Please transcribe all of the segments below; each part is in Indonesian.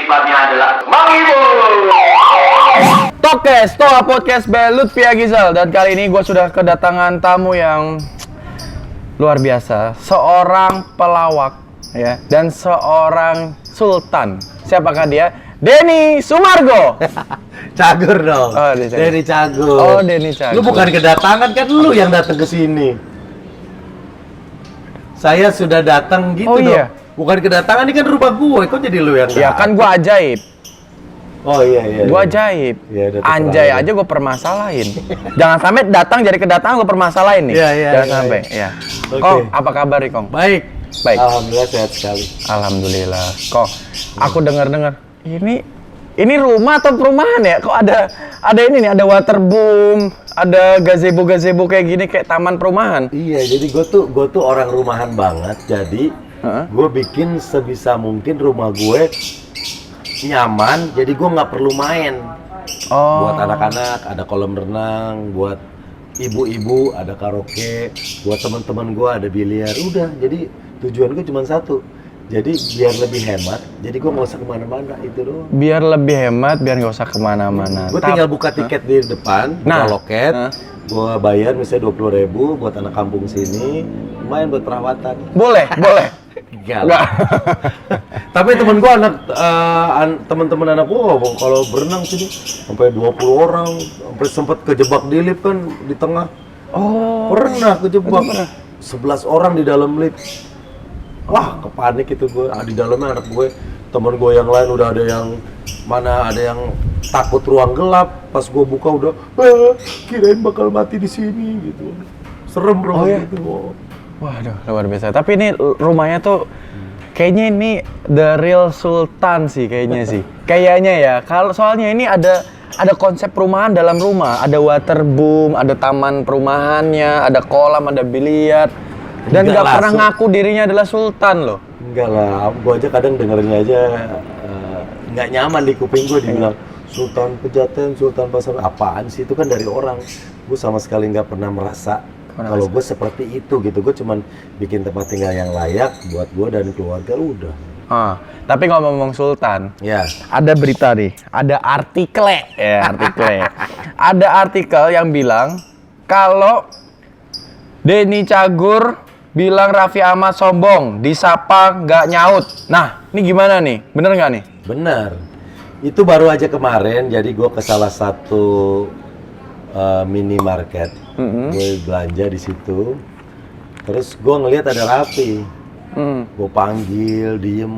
sifatnya adalah menghibur. Tokes, Toa Podcast Belut via Gizal. Dan kali ini gue sudah kedatangan tamu yang luar biasa. Seorang pelawak ya, dan seorang sultan. Siapakah dia? Denny Sumargo. Cagur dong. Oh, Denny Cagur. Oh, Denny Cagur. Lu bukan kedatangan kan, lu yang datang ke sini. Saya sudah datang gitu Oh, dong. iya. Bukan kedatangan, ini kan rumah gue. Kok jadi lu yang Ya kan gue ajaib. Oh iya. Gue ajaib. Iya, udah terserah Anjay lu. aja gue permasalahin. Jangan sampai datang jadi kedatangan gue permasalahin nih. Iya, Jangan sampai. iya. Ya. Oke. Kong, apa kabar nih Kong? Baik. Baik. Alhamdulillah sehat sekali. Alhamdulillah. Kok aku dengar-dengar ini rumah atau perumahan ya? Kok ada ini nih, ada waterboom, ada gazebo kayak gini kayak taman perumahan. Iya, jadi gue tuh orang rumahan banget. Jadi gue bikin sebisa mungkin rumah gue nyaman. Jadi gue nggak perlu main. Oh. Buat anak-anak ada kolam renang, buat ibu-ibu ada karaoke, buat teman-teman gue ada biliar. Udah, jadi tujuan gue cuma satu. Jadi biar lebih hemat, jadi gue nggak usah kemana-mana, itu doang. Biar lebih hemat, biar nggak usah kemana-mana. Gue tinggal buka tiket di depan, buka loket, gue bayar misalnya 20.000 buat anak kampung sini, lumayan buat perawatan. Boleh. Enggak. Tapi temen gue teman-teman anak gue kalau berenang sini sampai 20 orang, sampai sempat kejebak di lift kan di tengah. Oh. Pernah kejebak. 11 orang di dalam lift. Wah, kepanik itu gue. Di dalamnya anak gue, temen gue yang lain udah ada yang takut ruang gelap. Pas gue buka udah, kirain bakal mati di sini gitu. Serem bro gitu. Waduh, luar biasa. Tapi ini rumahnya tuh kayaknya ini the real sultan sih kayaknya sih. Kayaknya ya. Kalau soalnya ini ada konsep perumahan dalam rumah, ada waterboom, ada taman perumahannya, ada kolam, ada biliar. Dan nggak pernah ngaku dirinya adalah sultan loh. Enggak lah, gue aja kadang dengerin aja nggak nyaman di kuping gue dibilang Sultan Pejaten, Sultan Pasar, apaan sih, itu kan dari orang. Gue sama sekali nggak pernah merasa kalau gue seperti itu gitu. Gue cuman bikin tempat tinggal yang layak buat gue dan keluarga, udah. Tapi ngomong sultan, Ya. ada berita nih, ada artikel ada artikel yang bilang kalau Denny Cagur bilang Raffi Ahmad sombong, disapa nggak nyaut. Nah, ini gimana nih? Bener nggak nih? Bener. Itu baru aja kemarin, jadi gue ke salah satu minimarket. Gue belanja di situ. Terus gue ngelihat ada Raffi. Gue panggil, diem.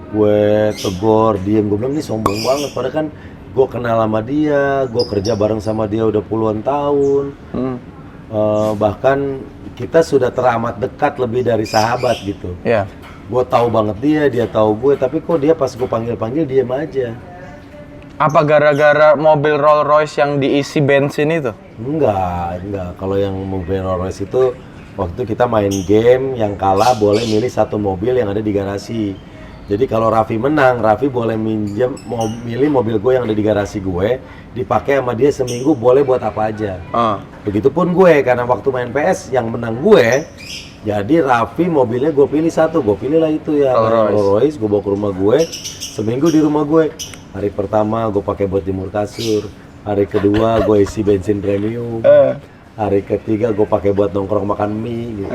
Gue tegur, diem. Gue bilang, ini sombong banget. Padahal kan gue kenal sama dia, gue kerja bareng sama dia udah puluhan tahun. Bahkan kita sudah teramat dekat, lebih dari sahabat gitu. Iya. Gue tahu banget dia tahu gue, tapi kok dia pas gue panggil diem aja. Apa gara-gara mobil Rolls Royce yang diisi bensin itu? Enggak. Kalau yang mobil Rolls Royce itu waktu kita main game, yang kalah boleh milih satu mobil yang ada di garasi. Jadi kalau Raffi menang, Raffi boleh milih mobil gue yang ada di garasi gue, dipakai sama dia seminggu, boleh buat apa aja. Begitupun gue, karena waktu main PS yang menang gue, jadi Raffi mobilnya gue pilih satu, gue pilih lah itu ya Rolls Royce, gue bawa ke rumah gue, seminggu di rumah gue. Hari pertama gue pakai buat jemur kasur, hari kedua gue isi bensin premium, hari ketiga gue pakai buat nongkrong makan mie gitu.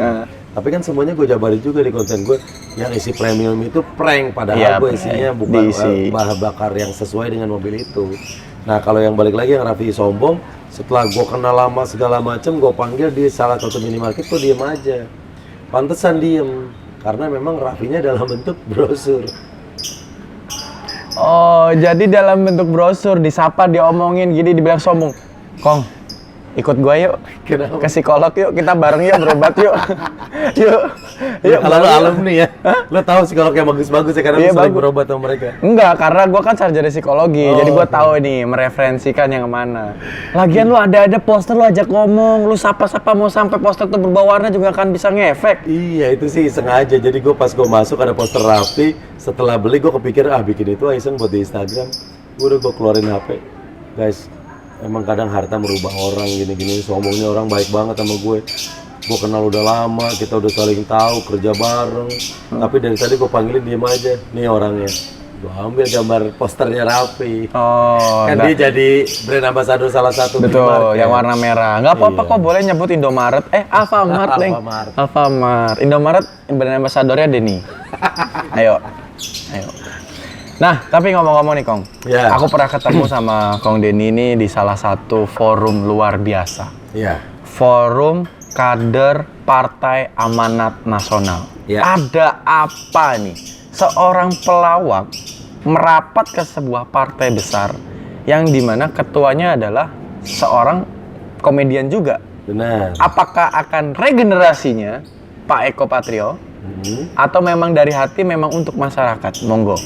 Tapi kan semuanya gue jabarin juga di konten gue, yang isi premium itu prank, padahal gue isinya bukan bahan bakar yang sesuai dengan mobil itu. Nah kalau yang balik lagi yang Raffi sombong, setelah gue kenal lama segala macem, gue panggil di salah satu minimarket, kok diem aja. Pantesan diem, karena memang Raffinya dalam bentuk brosur. Oh, jadi dalam bentuk brosur, disapa, diomongin gini, dibilang sombong. Kong, ikut gua yuk. Kenapa? Ke psikolog yuk, kita bareng yuk berobat yuk. Yuk. Kalau lo alumni ya, lo tahu psikolog yang bagus-bagus ya, karena lo sering berobat sama mereka. Enggak, karena gua kan sarjana psikologi, jadi gua tahu nih mereferensikan yang mana. Lagian lu ada poster, lu ajak ngomong, lu sapa-sapa, mau sampai poster tuh berubah warna juga kan bisa ngefek. Iya, itu sih sengaja. Jadi gue pas gue masuk ada poster Raffi, setelah beli gue kepikir bikin itu iseng buat di Instagram. Udah gue keluarin HP. Guys, emang kadang harta merubah orang gini-gini. Sombongnya orang baik banget sama gue. Gue kenal udah lama, kita udah saling tahu, kerja bareng. Tapi dari tadi gue panggilin diem aja. Nih orangnya. Gua ambil gambar posternya Raffi. Oh, Kan dia jadi brand ambassador salah satu betul, minimarket. yang warna merah. Nggak apa-apa Iya. kok, boleh nyebut Indomaret. Alfamart, Deng. Alfamart. Alfamart. Indomaret brand ambassadornya Denny. Ayo. Nah, tapi ngomong-ngomong nih, Kong. Ya. Aku pernah ketemu sama Kong Denny ini di salah satu forum luar biasa. Iya. Forum Kader Partai Amanat Nasional. Ya. Ada apa nih? Seorang pelawak merapat ke sebuah partai besar yang dimana ketuanya adalah seorang komedian juga. Benar. Apakah akan regenerasinya Pak Eko Patrio atau memang dari hati memang untuk masyarakat? Monggo.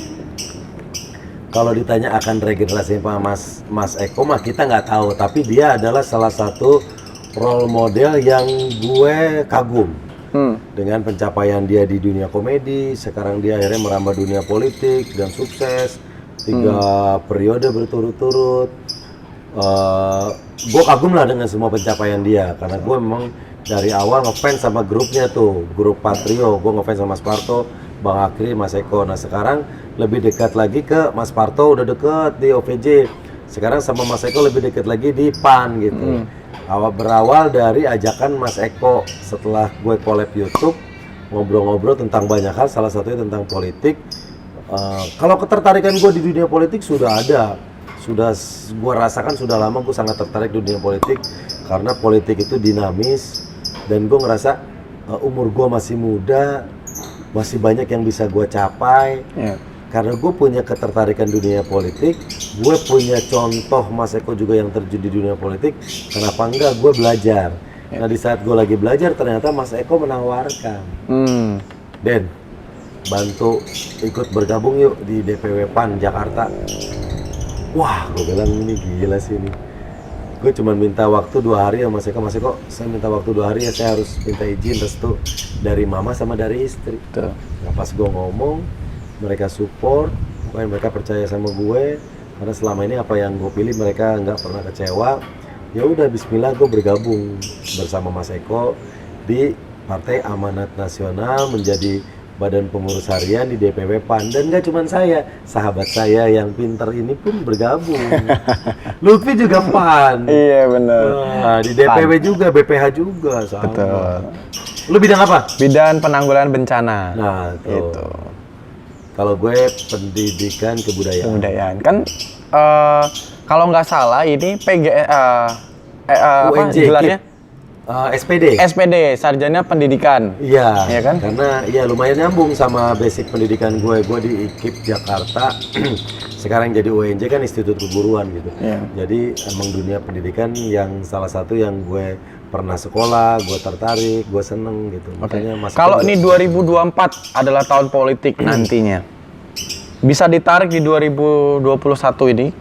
Kalau ditanya akan regenerasi Pak Mas Eko mah kita nggak tahu, tapi dia adalah salah satu role model yang gue kagum dengan pencapaian dia di dunia komedi. Sekarang dia akhirnya merambah dunia politik dan sukses 3 periode berturut-turut. Gue kagum lah dengan semua pencapaian dia karena gue memang dari awal ngefans sama grupnya tuh, grup Patrio. Gue ngefans sama Mas Parto, Bang Akri, Mas Eko. Nah sekarang lebih dekat lagi ke Mas Parto, udah deket di OVJ. Sekarang sama Mas Eko lebih dekat lagi di PAN gitu. Berawal dari ajakan Mas Eko setelah gue collab YouTube, ngobrol-ngobrol tentang banyak hal, salah satunya tentang politik. Kalau ketertarikan gue di dunia politik sudah ada, sudah gue rasakan sudah lama. Gue sangat tertarik di dunia politik karena politik itu dinamis dan gue ngerasa umur gue masih muda, masih banyak yang bisa gue capai. Karena gue punya ketertarikan dunia politik, gue punya contoh Mas Eko juga yang terjun di dunia politik. Kenapa enggak gue belajar? Nah di saat gue lagi belajar ternyata Mas Eko menawarkan, Den, bantu ikut bergabung yuk di DPW PAN Jakarta. Wah, gue bilang ini gila sih ini. Gue cuma minta waktu 2 hari ya Mas Eko, saya minta waktu 2 hari ya, saya harus minta izin restu dari mama sama dari istri. Nah pas gue ngomong, mereka support, mereka percaya sama gue karena selama ini apa yang gue pilih mereka nggak pernah kecewa. Ya udah Bismillah gue bergabung bersama Mas Eko di Partai Amanat Nasional menjadi badan pengurus harian di DPW PAN. Dan nggak cuma saya, sahabat saya yang pinter ini pun bergabung. Lutfi juga PAN. Iya benar. Nah, di DPW juga, BPH juga. Sama. Betul. Lu bidang apa? Bidang penanggulangan bencana. Nah, tuh. Itu. Kalau gue pendidikan kebudayaan. Kan kalau nggak salah ini UNJ, gelarnya? SPD. SPD, Sarjana Pendidikan. Iya, Iya kan? Karena ya lumayan nyambung sama basic pendidikan gue. Gue di IKIP Jakarta. Sekarang jadi UNJ kan Institut Keguruan gitu. Iya. Jadi emang dunia pendidikan yang salah satu yang gue pernah sekolah, gue tertarik, gue seneng gitu. Makanya Kalau ini 2024 adalah tahun politik nantinya, bisa ditarik di 2021 ini,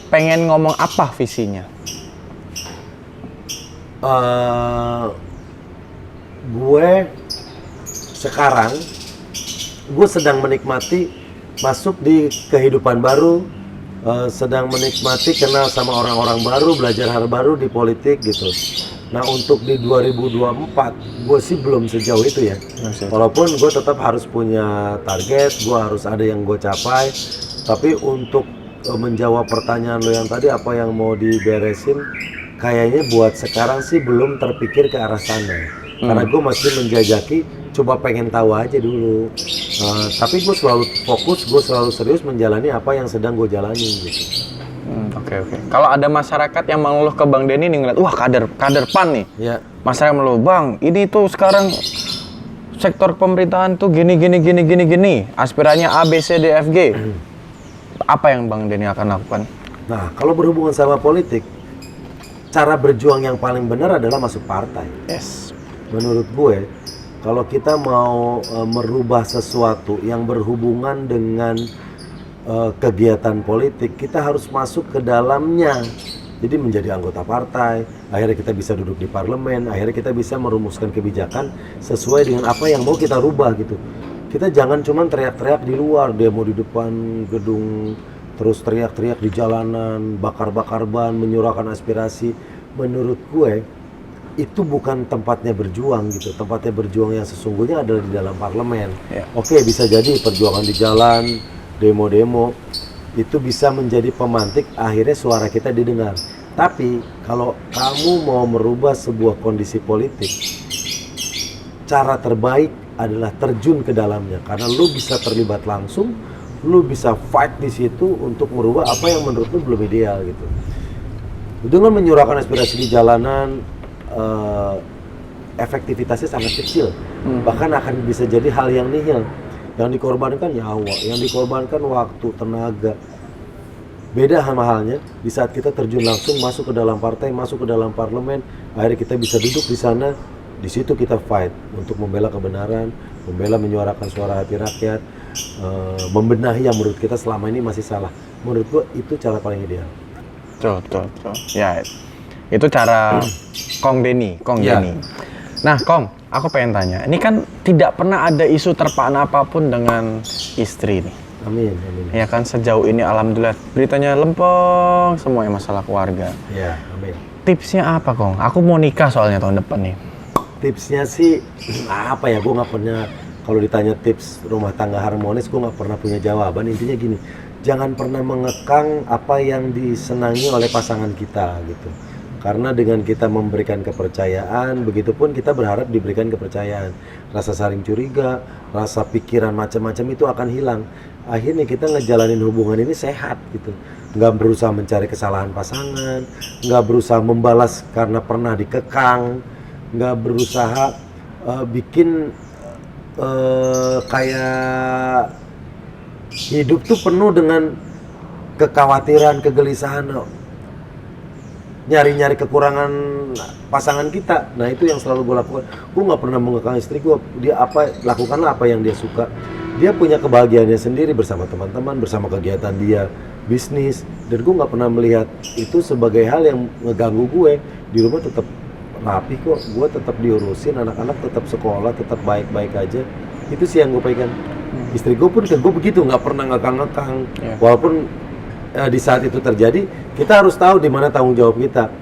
pengen ngomong apa visinya? Gue sekarang, gue sedang menikmati masuk di kehidupan baru, sedang menikmati kenal sama orang-orang baru, belajar hal baru di politik gitu. Nah untuk di 2024 gue sih belum sejauh itu ya. Walaupun gue tetap harus punya target, gue harus ada yang gue capai. Tapi untuk menjawab pertanyaan lo yang tadi apa yang mau diberesin, kayaknya buat sekarang sih belum terpikir ke arah sana. Karena gue masih menjajaki, coba pengen tahu aja dulu. Tapi gue selalu fokus, gue selalu serius menjalani apa yang sedang gue jalani gitu. Oke. Kalau ada masyarakat yang mengeluh ke Bang Denny nih ngeliat, wah kader PAN nih. Ya. Masyarakat mengeluh, Bang, ini tuh sekarang sektor pemerintahan tuh gini. Aspirannya A, B, C, D, F, G. Apa yang Bang Denny akan lakukan? Nah, kalau berhubungan sama politik, cara berjuang yang paling benar adalah masuk partai. Yes. Menurut gue, kalau kita mau merubah sesuatu yang berhubungan dengan kegiatan politik, kita harus masuk ke dalamnya. Jadi menjadi anggota partai, akhirnya kita bisa duduk di parlemen, akhirnya kita bisa merumuskan kebijakan sesuai dengan apa yang mau kita rubah gitu. Kita jangan cuma teriak-teriak di luar, demo di depan gedung, terus teriak-teriak di jalanan, bakar-bakar ban, menyuarakan aspirasi. Menurut gue, itu bukan tempatnya berjuang gitu. Tempatnya berjuang yang sesungguhnya adalah di dalam parlemen. Yeah. Oke, bisa jadi perjuangan di jalan, demo-demo, itu bisa menjadi pemantik akhirnya suara kita didengar. Tapi kalau kamu mau merubah sebuah kondisi politik, cara terbaik adalah terjun ke dalamnya, karena lu bisa terlibat langsung, lu bisa fight di situ untuk merubah apa yang menurut lu belum ideal gitu. Dengan menyuarakan aspirasi di jalanan, efektivitasnya sangat kecil, bahkan akan bisa jadi hal yang nihil. Yang dikorbankan nyawa, yang dikorbankan waktu, tenaga. Beda sama halnya di saat kita terjun langsung masuk ke dalam partai, masuk ke dalam parlemen, akhirnya kita bisa duduk di sana, di situ kita fight untuk membela kebenaran, membela menyuarakan suara hati rakyat, membenahi yang menurut kita selama ini masih salah. Menurut gua itu cara paling ideal. Tuh. Ya, itu cara Kong Denny. Ya. Nah, Kong, aku pengen tanya. Ini kan tidak pernah ada isu terpaan apapun dengan istri nih. Amin. Ya kan, sejauh ini alhamdulillah beritanya lempeng semua ya masalah keluarga. Ya, amin. Tipsnya apa, Kong? Aku mau nikah soalnya tahun depan nih. Tipsnya sih apa ya? Gue nggak pernah, kalau ditanya tips rumah tangga harmonis, gue nggak pernah punya jawaban. Intinya gini, jangan pernah mengekang apa yang disenangi oleh pasangan kita gitu. Karena dengan kita memberikan kepercayaan, begitupun kita berharap diberikan kepercayaan. Rasa saling curiga, rasa pikiran macam-macam itu akan hilang. Akhirnya kita ngejalanin hubungan ini sehat gitu. Nggak berusaha mencari kesalahan pasangan, nggak berusaha membalas karena pernah dikekang, nggak berusaha bikin kayak hidup tuh penuh dengan kekhawatiran, kegelisahan, nyari-nyari kekurangan pasangan kita. Nah itu yang selalu gue lakukan. Gue nggak pernah mengekang istri gue. Dia apa, lakukanlah apa yang dia suka. Dia punya kebahagiaannya sendiri bersama teman-teman, bersama kegiatan dia, bisnis. Dan gue nggak pernah melihat itu sebagai hal yang ngeganggu gue. Di rumah tetap rapi kok, gue tetap diurusin, anak-anak tetap sekolah, tetap baik-baik aja. Itu sih yang gue pegang. Istri gue pun ke gue begitu, nggak pernah ngekang-ngekang. Walaupun di saat itu terjadi, kita harus tahu di mana tanggung jawab kita.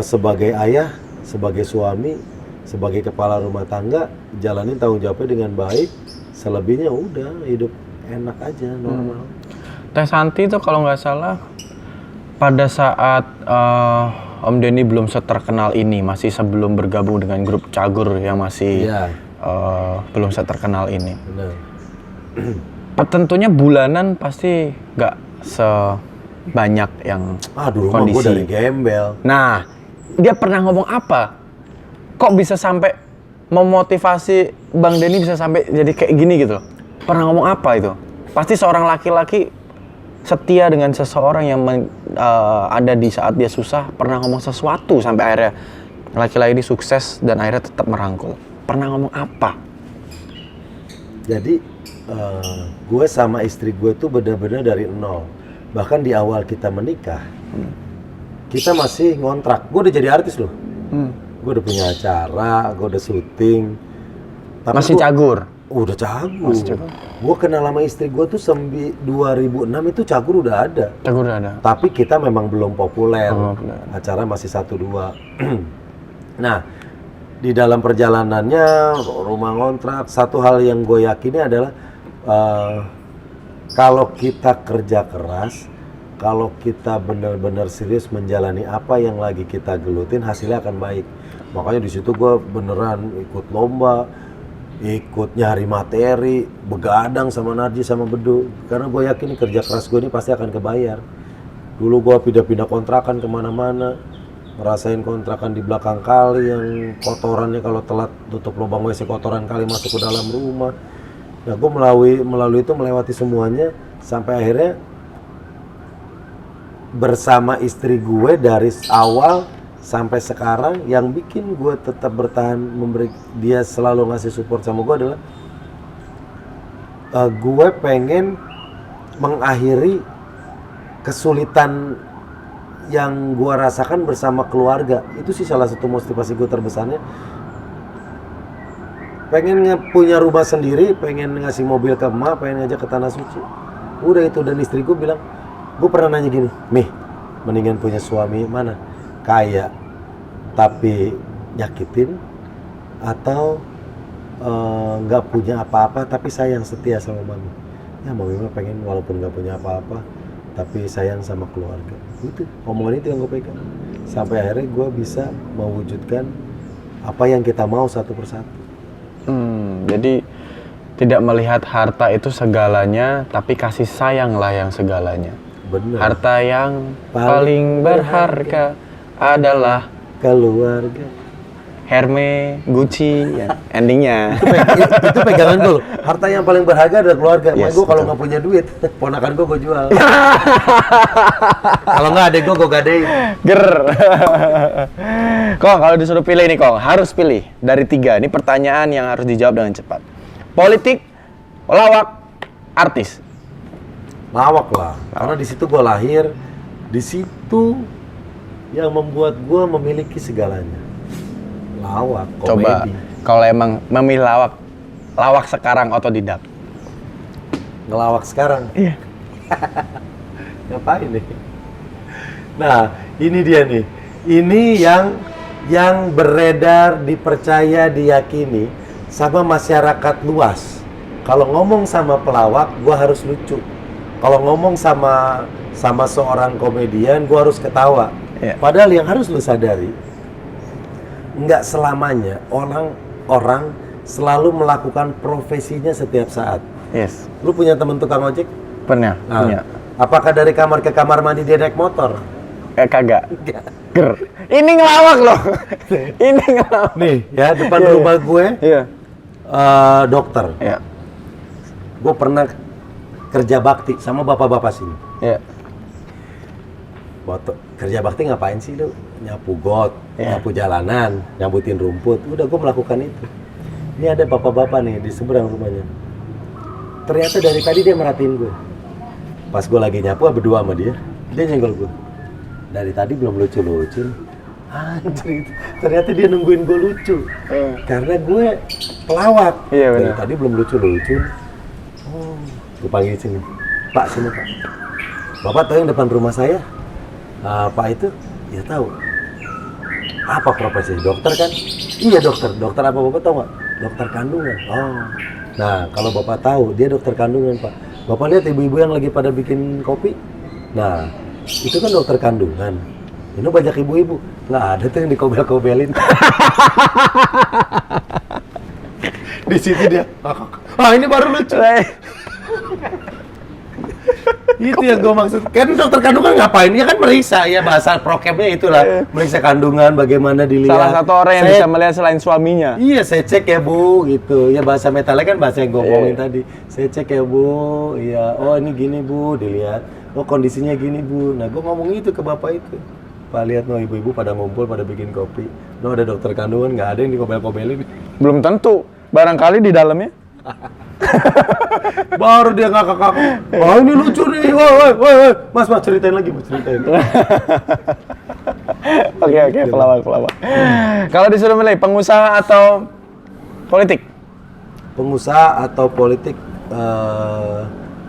Sebagai ayah, sebagai suami, sebagai kepala rumah tangga, jalanin tanggung jawabnya dengan baik. Selebihnya udah hidup enak aja, normal. Teh Santi tuh kalau nggak salah pada saat Om Denny belum seterkenal ini, masih sebelum bergabung dengan grup Cagur yang masih belum seterkenal ini. Benar. Tentunya bulanan pasti nggak sebanyak yang Dulu kondisi. gue dari gembel. Nah, dia pernah ngomong apa? Kok bisa sampai memotivasi Bang Denny bisa sampai jadi kayak gini gitu loh? Pernah ngomong apa itu? Pasti seorang laki-laki setia dengan seseorang yang ada di saat dia susah, pernah ngomong sesuatu sampai akhirnya laki-laki ini sukses dan akhirnya tetap merangkul. Pernah ngomong apa? Jadi gue sama istri gue tuh benar-benar dari nol. Bahkan di awal kita menikah, kita masih ngontrak. Gue udah jadi artis loh. Gue udah punya acara, gue udah syuting. Tapi Masih cagur? Udah cagur. Masih cagur. Gue kenal sama istri gue tuh 2006 itu cagur udah ada. Cagur udah ada. Tapi kita memang belum populer. Belum. Acara masih 1-2. Nah, di dalam perjalanannya rumah ngontrak, satu hal yang gue yakini adalah kalau kita kerja keras, kalau kita benar-benar serius menjalani apa yang lagi kita gelutin, hasilnya akan baik. Makanya di situ gue beneran ikut lomba, ikut nyari materi, begadang sama Narji sama Bedu. Karena gue yakin kerja keras gue ini pasti akan kebayar. Dulu gue pindah-pindah kontrakan kemana-mana, ngerasain kontrakan di belakang kali yang kotorannya kalau telat tutup lubang WC kotoran kali masuk ke dalam rumah. Nah gue melalui itu melewati semuanya sampai akhirnya bersama istri gue dari awal sampai sekarang. Yang bikin gue tetap bertahan, dia selalu ngasih support sama gue adalah gue pengen mengakhiri kesulitan yang gue rasakan bersama keluarga. Itu sih salah satu motivasi gue terbesarnya. Pengen punya rumah sendiri, pengen ngasih mobil ke emak, pengen ngajak ke Tanah Suci. Udah itu. Dan istri gue bilang, gue pernah nanya gini, Mih, mendingan punya suami mana? Kaya tapi nyakitin, atau nggak punya apa-apa tapi sayang setia sama mami? ya mau gimana pengen walaupun nggak punya apa-apa, tapi sayang sama keluarga. Itu omongan itu yang gue pegang. Sampai akhirnya gue bisa mewujudkan apa yang kita mau satu persatu. Jadi tidak melihat harta itu segalanya, tapi kasih sayang lah yang segalanya. Benar. Harta yang paling berharga adalah keluarga. Hermes, Gucci, ya. Endingnya. Itu pegangan gue loh. Harta yang paling berharga adalah keluarga. Yes, Gue kalau betul. nggak punya duit, ponakan gue jual. Kalau nggak ada gue gadein. Ger. Kong, kalau disuruh pilih nih Kong, harus pilih dari 3. Ini pertanyaan yang harus dijawab dengan cepat. Politik, lawak, artis. Lawak lah. Karena di situ gue lahir, di situ yang membuat gue memiliki segalanya. Lawak, Coba, komedi. kalau emang memilih lawak sekarang otodidak. Ngelawak sekarang. Iya. Ngapain nih? Nah, ini dia nih. Ini yang beredar, dipercaya, diyakini sama masyarakat luas. Kalau ngomong sama pelawak, gua harus lucu. Kalau ngomong sama seorang komedian, gua harus ketawa. Iya. Padahal yang harus lu sadari, nggak selamanya orang selalu melakukan profesinya setiap saat. Yes. Lu punya temen tukang ojek? Pernah, Nah, punya. apakah dari kamar ke kamar mandi dia naik motor? Kagak. Ger. Ini ngelawak loh. Ini ngelawak. Nih, ya depan Iya, rumah iya. gue, Iya. dokter. Iya. Gue pernah kerja bakti sama bapak-bapak sini. Iya. Kerja bakti ngapain sih lu? Nyapu got, Iya. nyapu jalanan, nyambutin rumput. Udah gue melakukan itu. Ini ada bapak-bapak nih di seberang rumahnya. Ternyata dari tadi dia merhatiin gue. Pas gue lagi nyapu berdua sama dia nyenggol gue. Dari tadi belum lucu-lucu. Anjir, ternyata dia nungguin gue lucu. Karena gue pelawak. Iya, Dari benar. tadi belum lucu-lucu. Oh, gue panggil sini. Pak, sini Pak. Bapak tahu yang depan rumah saya? Pak itu? Ya tahu. Apa profesi? Dokter kan? Iya dokter. Dokter apa Bapak tahu nggak? Dokter kandungan. Oh. Nah, kalau Bapak tahu, dia dokter kandungan Pak. Bapak lihat ibu-ibu yang lagi pada bikin kopi? Nah, itu kan dokter kandungan. Ini banyak ibu-ibu. Nggak ada tuh yang dikobel-kobelin. Di situ dia. Ini baru lucu. Itu yang gue maksud. Kan dokter kandungan ngapain? Dia kan meriksa, ya bahasa prokemnya itulah. Meriksa kandungan, bagaimana dilihat. Salah satu orang yang bisa melihat selain suaminya. Iya, saya cek ya Bu, gitu. Ya bahasa metalnya kan bahasa yang gue ngomongin tadi. Saya cek ya Bu, iya. Oh ini gini Bu, dilihat. Oh kondisinya gini Bu. Nah gue ngomong itu ke bapak itu. Pak lihat no ibu-ibu pada ngumpul, pada bikin kopi. No ada dokter kandungan, nggak ada yang dikobel-kobelin. Belum tentu. Barangkali di dalamnya. Baru dia ngakak-ngakak. Wah ini lucu nih, woi. Mas ceritain lagi, Mas ceritain. Oke, pelawak. Kalau disuruh milih pengusaha atau politik? Pengusaha atau politik?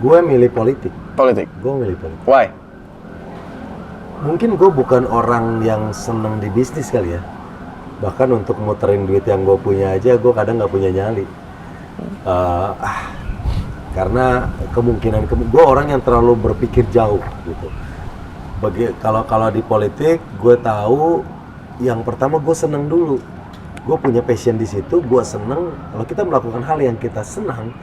Gue milih politik. Politik. Gue milih politik. Why? Mungkin gue bukan orang yang seneng di bisnis kali ya. Bahkan untuk muterin duit yang gue punya aja, gue kadang nggak punya nyali. Karena kemungkinan gue orang yang terlalu berpikir jauh gitu. Kalau di politik, gue tahu yang pertama gue seneng dulu. Gue punya passion di situ, gue seneng. Kalau kita melakukan hal yang kita senang,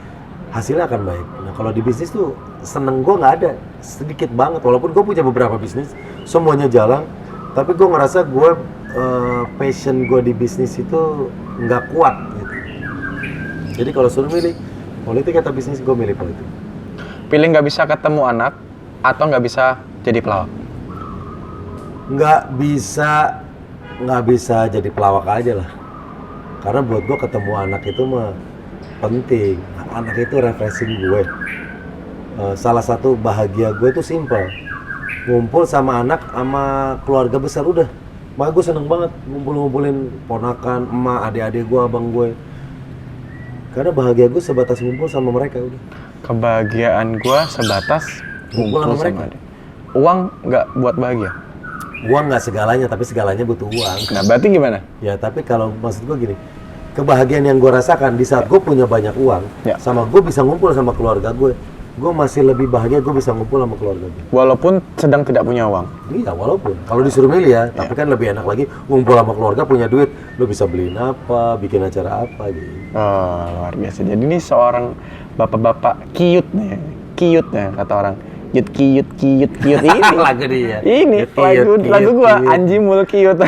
hasilnya akan baik. Nah kalau di bisnis tuh seneng gue nggak ada, sedikit banget. Walaupun gue punya beberapa bisnis, semuanya jalan, tapi gue ngerasa gue passion gue di bisnis itu nggak kuat gitu. Jadi kalau suruh milih politik atau bisnis, gue milih politik. Pilih nggak bisa ketemu anak atau nggak bisa jadi pelawak? Nggak bisa jadi pelawak aja lah. Karena buat gue ketemu anak itu mah penting. Anak itu refreshing gue. Salah satu bahagia gue tuh simple. Ngumpul sama anak, sama keluarga besar udah. Makanya gue seneng banget ngumpulin ponakan, emak, adik-adik gue, abang gue. Karena bahagia gue sebatas ngumpul sama mereka udah. Kebahagiaan gua sebatas Ngumpul sama mereka. dia. Uang nggak buat bahagia. Uang nggak segalanya, tapi segalanya butuh uang. Nah, berarti gimana? Ya tapi kalau maksud gue gini, kebahagiaan yang gue rasakan di saat gue punya banyak uang, Ya. sama gue bisa ngumpul sama keluarga gue, gue masih lebih bahagia gue bisa ngumpul sama keluarga gue. Walaupun sedang tidak punya uang. Iya, walaupun kalau disuruh milih ya, tapi kan lebih enak lagi ngumpul sama keluarga, punya duit, lu bisa beliin apa, bikin acara apa gitu. Oh, luar biasa. Jadi ini seorang bapak-bapak cute nih kata orang. Cute ini. Lagu dia. Ini lagu gua Anji Mul cute.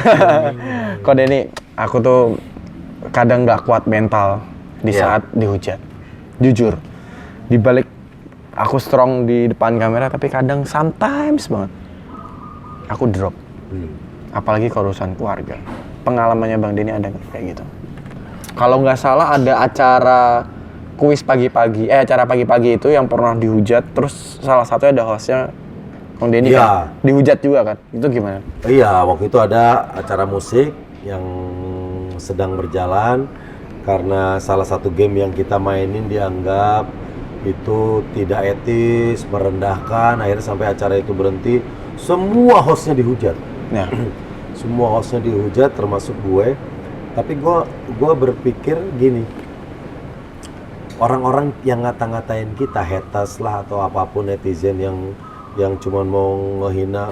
Kode ini aku tuh kadang nggak kuat mental di saat dihujat. Jujur. Di balik aku strong di depan kamera, tapi kadang sometimes banget aku drop. Apalagi kalau urusan keluarga. Pengalamannya Bang Denny ada nggak kayak gitu? Kalau nggak salah ada acara kuis acara pagi-pagi itu yang pernah dihujat, terus salah satunya ada hostnya Bang Denny kan? Dihujat juga kan? Itu gimana? Iya, waktu itu ada acara musik yang sedang berjalan karena salah satu game yang kita mainin dianggap itu tidak etis, merendahkan, akhirnya sampai acara itu berhenti. Semua hostnya dihujat. Ya. Semua hostnya dihujat termasuk gue. Tapi gue berpikir gini, orang-orang yang ngata-ngatain kita, haters lah atau apapun, netizen yang cuma mau ngehina,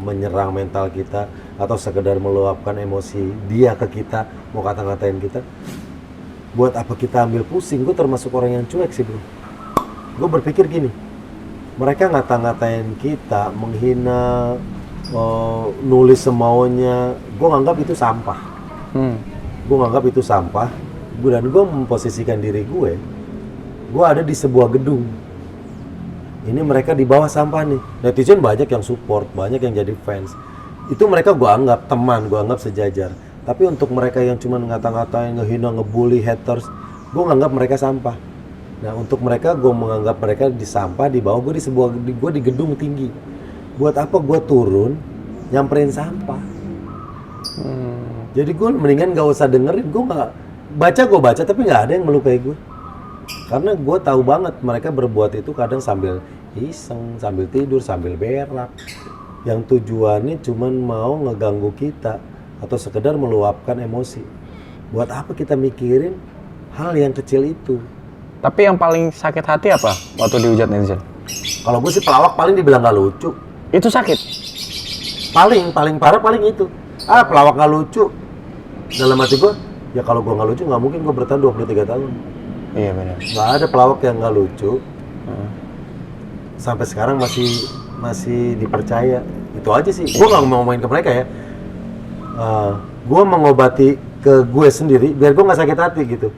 menyerang mental kita atau sekedar meluapkan emosi dia ke kita, mau kata-ngatain kita, buat apa kita ambil pusing? Gue termasuk orang yang cuek sih bro. Gue berpikir gini, mereka ngata-ngatain kita, menghina, nulis semaunya, gue nganggap itu sampah. Gue nganggap itu sampah. Dan gue memposisikan diri gue ada di sebuah gedung. Ini mereka di bawah sampah nih. Netizen banyak yang support, banyak yang jadi fans. Itu mereka gue anggap teman, gue anggap sejajar. Tapi untuk mereka yang cuma ngata-ngatain, ngehina, ngebully, haters, gue nganggap mereka sampah. Nah untuk mereka, gue menganggap mereka di sampah, di bawah gue di gedung tinggi. Buat apa gue turun, nyamperin sampah? Jadi gue mendingan gak usah dengerin, gue baca tapi nggak ada yang melukai gue. Karena gue tahu banget mereka berbuat itu kadang sambil iseng, sambil tidur, sambil berak. Yang tujuannya cuma mau ngeganggu kita atau sekedar meluapkan emosi. Buat apa kita mikirin hal yang kecil itu? Tapi yang paling sakit hati apa waktu dihujat netizen? Kalau gue sih pelawak paling dibilang gak lucu. Itu sakit? Paling parah paling itu. Pelawak gak lucu. Dalam hati gue, ya kalau gue gak lucu gak mungkin gue bertahan 23 tahun. Iya benar. Gak ada pelawak yang gak lucu. Sampai sekarang masih dipercaya. Itu aja sih. Gue gak mau main ke mereka ya. Gue mengobati ke gue sendiri biar gue nggak sakit hati gitu.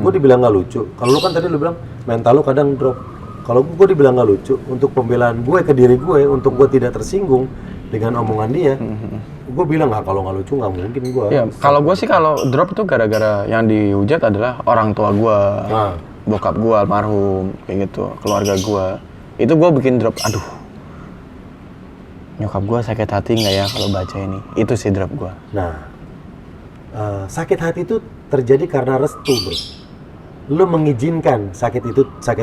Gue dibilang nggak lucu. Kalau lu kan tadi lu bilang mental lu kadang drop. Kalau gue dibilang nggak lucu, untuk pembelaan gue ke diri gue, untuk gue tidak tersinggung dengan omongan dia, gue bilang kalau nggak lucu nggak mungkin gue. Ya, kalau gue sih kalau drop itu gara-gara yang dihujat adalah orang tua gue, bokap gue almarhum, kayak gitu, keluarga gue. Itu gue bikin drop. Aduh, nyokap gue sakit hati nggak ya kalau baca ini? Itu sih drop gue. Nah, sakit hati itu terjadi karena restu, bro. Lu mengizinkan sakit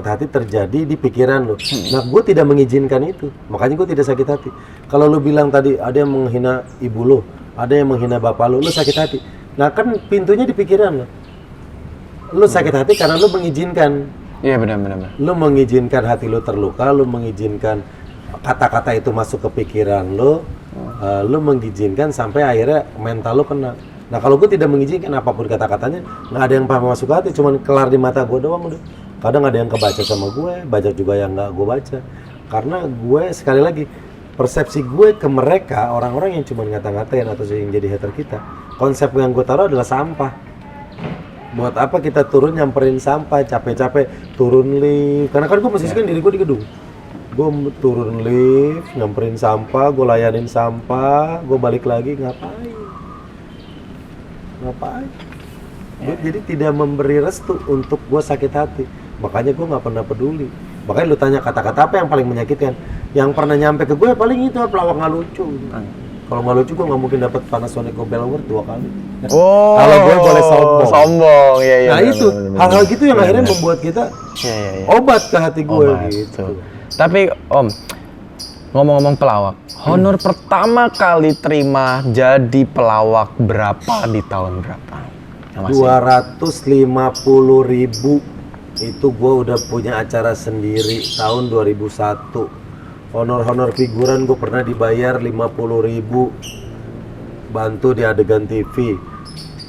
hati terjadi di pikiran lu. Nah, gue tidak mengizinkan itu, makanya gue tidak sakit hati. Kalau lu bilang tadi ada yang menghina ibu lu, ada yang menghina bapak lu sakit hati. Nah, kan pintunya di pikiran lu. Lu sakit hati karena lu mengizinkan. Iya benar. Lu mengizinkan hati lu terluka, lu mengizinkan kata-kata itu masuk ke pikiran lu, lu mengizinkan sampai akhirnya mental lu kena. Nah kalau gue tidak mengizinkan apapun kata-katanya, nggak ada yang paham masuk hati, cuman kelar di mata gue doang udah. Kadang ada yang kebaca sama gue, baca juga yang nggak gue baca. Karena gue sekali lagi, persepsi gue ke mereka, orang-orang yang cuma ngata-ngatain atau yang jadi hater kita, konsep yang gue taruh adalah sampah. Buat apa kita turun nyamperin sampah, capek-capek turun lift, karena kan gue posisikan diri gue di gedung. Gue turun lift, nyamperin sampah, gue layanin sampah, gue balik lagi, ngapain? Jadi tidak memberi restu untuk gue sakit hati. Makanya gue nggak pernah peduli. Makanya lu tanya kata-kata apa yang paling menyakitkan, yang pernah nyampe ke gue paling itu pelawak nggak lucu. Kalau nggak lucu gue nggak mungkin dapat Panasonic Cobel Award 2 kali. Oh, kalau gue boleh sombong. Iya. Nah itu hal-hal gitu yang akhirnya membuat kita obat ke hati gue gitu. Tapi Om, ngomong-ngomong pelawak, honor pertama kali terima jadi pelawak berapa di tahun berapa? 250.000 itu gue udah punya acara sendiri tahun 2001. Honor figuran gue pernah dibayar 50.000 bantu di adegan TV.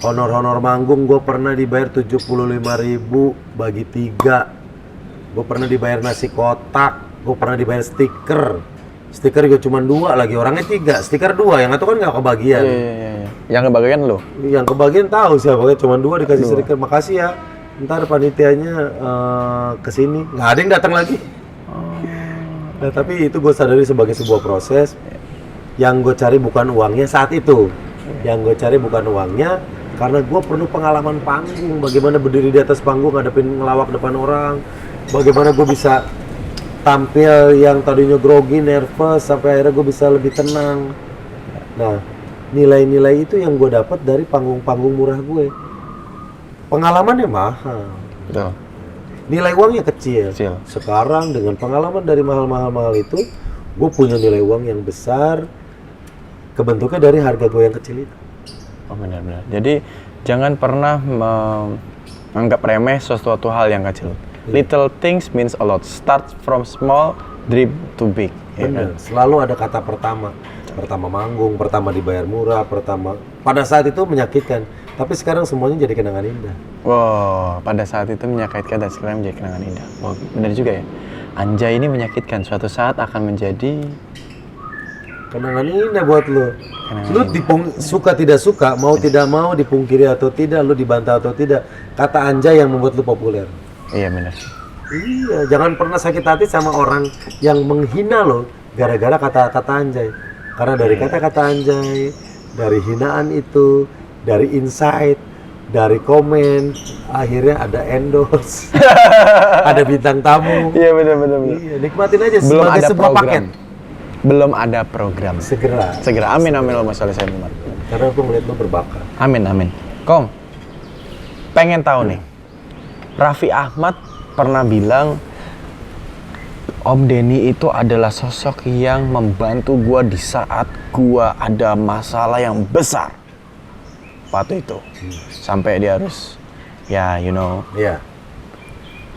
Honor manggung gue pernah dibayar 75.000 bagi 3. Gue pernah dibayar nasi kotak, gue pernah dibayar stiker juga cuma 2 lagi, orangnya 3, stiker 2, yang itu kan nggak kebagian. Iya. Yang kebagian lo? Yang kebagian tahu siapa, cuma 2 dikasih stiker, makasih ya. Ntar panitianya kesini, nggak ada yang datang lagi. Nah, tapi itu gue sadari sebagai sebuah proses. Yang gue cari bukan uangnya saat itu. Yang gue cari bukan uangnya, karena gue perlu pengalaman panggung. Bagaimana berdiri di atas panggung, ngadepin ngelawak depan orang. Bagaimana gue bisa tampil yang tadinya grogi, nervous, sampai akhirnya gue bisa lebih tenang. Nah, nilai-nilai itu yang gue dapat dari panggung-panggung murah gue. Pengalamannya mahal. Betul. Nilai uangnya kecil. Sekarang dengan pengalaman dari mahal-mahal itu, gue punya nilai uang yang besar, kebentuknya dari harga gue yang kecil itu. Oh benar-benar. Jadi jangan pernah menganggap remeh sesuatu hal yang kecil. Little things means a lot. Start from small, dream to big. Benar. Selalu ada kata pertama. Pertama manggung, pertama dibayar murah, pertama. Pada saat itu menyakitkan. Tapi sekarang semuanya jadi kenangan indah. Wow, pada saat itu menyakitkan dan sekarang menjadi kenangan indah. Wow, benar juga ya. Anjay ini menyakitkan, suatu saat akan menjadi kenangan indah buat lo. Lu suka tidak suka, mau tidak mau, dipungkiri atau tidak, lu dibantah atau tidak, kata anjay yang membuat lu populer. Iya benar. Iya, jangan pernah sakit hati sama orang yang menghina lo gara-gara kata-kata anjay. Karena dari kata-kata anjay, dari hinaan itu, dari insight, dari komen, akhirnya ada endorse, ada bintang tamu. Iya benar. Iya, nikmatin aja Belum sebagai ada sebuah program. paket. Belum ada program. Segera. Amin Allahumma sholli ala Muhammad. Karena aku melihat lo berbakat. Amin. Kong, pengen tahu nih. Raffi Ahmad pernah bilang Om Denny itu adalah sosok yang membantu gua di saat gua ada masalah yang besar. Waktu itu. Sampai dia harus Iya.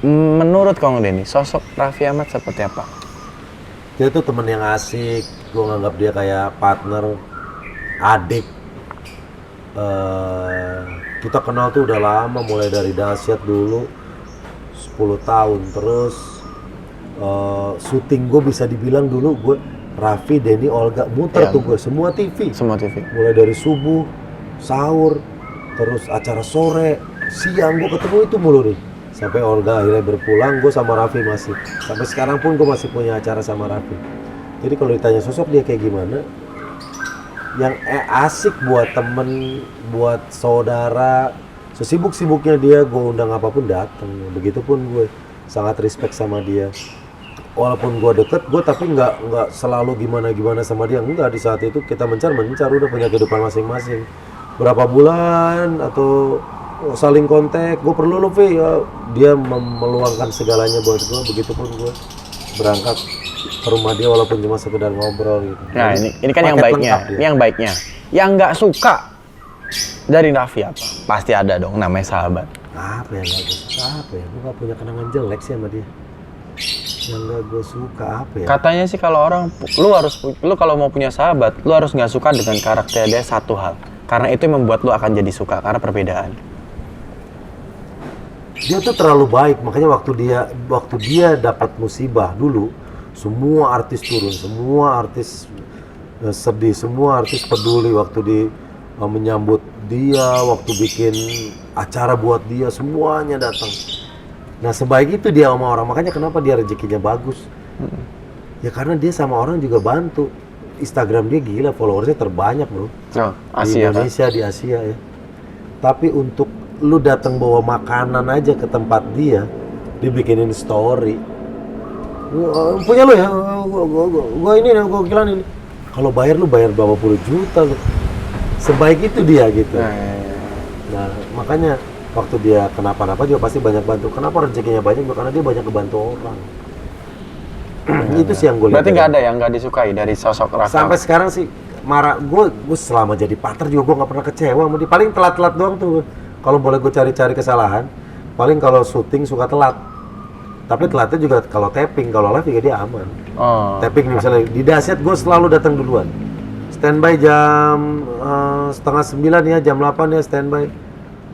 Menurut Kong Denny, sosok Raffi Ahmad seperti apa? Dia tuh temen yang asik, gue nganggap dia kayak partner, adik. Kita kenal tuh udah lama, mulai dari Dahsyat dulu, 10 tahun. Terus syuting gue bisa dibilang dulu gue, Raffi, Denny, Olga, muter tuh gue, semua TV. Mulai dari subuh, sahur, terus acara sore, siang, gue ketemu itu mulu nih. Sampai Olga akhirnya berpulang, gue sama Raffi masih. Sampai sekarang pun gue masih punya acara sama Raffi. Jadi kalau ditanya sosok dia kayak gimana, yang asik buat temen, buat saudara, sesibuk-sibuknya dia, gue undang apapun datang. Begitupun gue sangat respect sama dia. Walaupun gue deket, gue tapi nggak selalu gimana sama dia. Enggak, di saat itu kita mencar, udah punya kehidupan masing-masing. Berapa bulan atau saling kontak, gue perlu lo Vi, ya, dia meluangkan segalanya buat gue. Begitupun gue berangkat ke rumah dia walaupun cuma sekedar ngobrol gitu. Nah ini kan yang baiknya, yang nggak suka dari Raffi apa? Pasti ada dong, namanya sahabat. Apa yang nggak gue suka? Gue nggak punya kenangan jelek sih sama dia. Yang nggak gue suka apa ya? Katanya sih kalau lu kalau mau punya sahabat, lu harus nggak suka dengan karakter dia satu hal, karena itu yang membuat lu akan jadi suka karena perbedaan. Dia tuh terlalu baik, makanya waktu dia dapat musibah dulu, semua artis turun, semua artis sedih, semua artis peduli waktu menyambut dia, waktu bikin acara buat dia, semuanya datang. Nah sebaik itu dia sama orang, makanya kenapa dia rezekinya bagus. Ya karena dia sama orang juga bantu. Instagram dia gila, followersnya terbanyak bro. Di Indonesia, di Asia ya. Tapi untuk lu datang bawa makanan aja ke tempat dia, dibikinin story. Punya lu ya, gua ini, gua kilan ini. Kalau bayar lu bayar berapa puluh juta lu. Sebaik itu dia gitu. Nah makanya waktu dia kenapa-napa juga pasti banyak bantu. Kenapa rezekinya banyak? Karena dia banyak kebantu orang. Itu sih yang gue lihat. Berarti nggak ada yang nggak disukai dari sosok Raffi? Sampai sekarang sih marah. Gue selama jadi partner juga gue nggak pernah kecewa sama dia. Paling telat-telat doang tuh. Kalau boleh gue cari-cari kesalahan, Paling kalau syuting suka telat. Tapi telatnya juga kalau tapping, kalau live juga dia aman. Oh. Tapping misalnya di dahsyat gue selalu datang duluan. Standby jam 8:30 ya, jam 8 ya standby.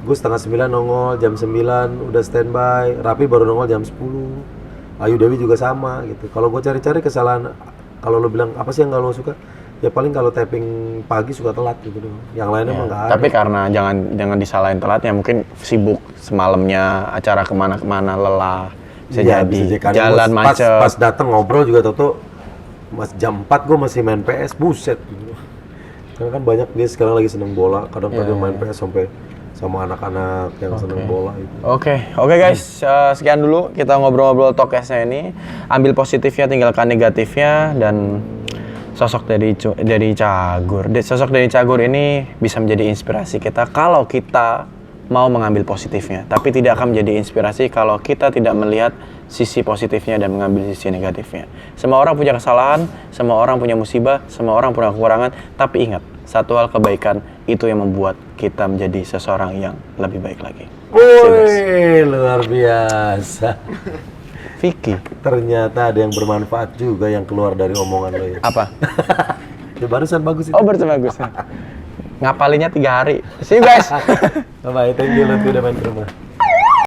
Gue 8:30 nongol, jam 9 udah standby. Rapi baru nongol jam 10. Ayu Dewi juga sama gitu. Kalau gue cari-cari kesalahan, kalau lo bilang apa sih yang gak lo suka? Ya paling kalau tapping pagi suka telat gitu doang. Yang lainnya emang nggak ada. Tapi karena jangan disalahin telatnya, mungkin sibuk semalamnya acara kemana-kemana lelah. Bisa Iya, jadi Karena jalan macet. Pas datang ngobrol juga Toto jam 4 gue masih main PS, buset gitu. Karena kan banyak dia sekarang lagi seneng bola, kadang-kadang main PS sampai sama anak-anak yang seneng bola itu. Oke guys, sekian dulu kita ngobrol-ngobrol Talkcast-nya ini. Ambil positifnya, tinggalkan negatifnya, dan sosok dari Cagur. Sosok dari Cagur ini bisa menjadi inspirasi kita kalau kita mau mengambil positifnya. Tapi tidak akan menjadi inspirasi kalau kita tidak melihat sisi positifnya dan mengambil sisi negatifnya. Semua orang punya kesalahan, semua orang punya musibah, semua orang punya kekurangan. Tapi ingat, satu hal kebaikan itu yang membuat kita menjadi seseorang yang lebih baik lagi. Woi, luar biasa. Vicky, Ternyata ada yang bermanfaat juga yang keluar dari omongan lo ya. apa? Ya barusan bagus itu. Oh, bagus. Ngapalinnya 3 hari. See you guys. Bye-bye, thank you Lutfi udah main ke rumah.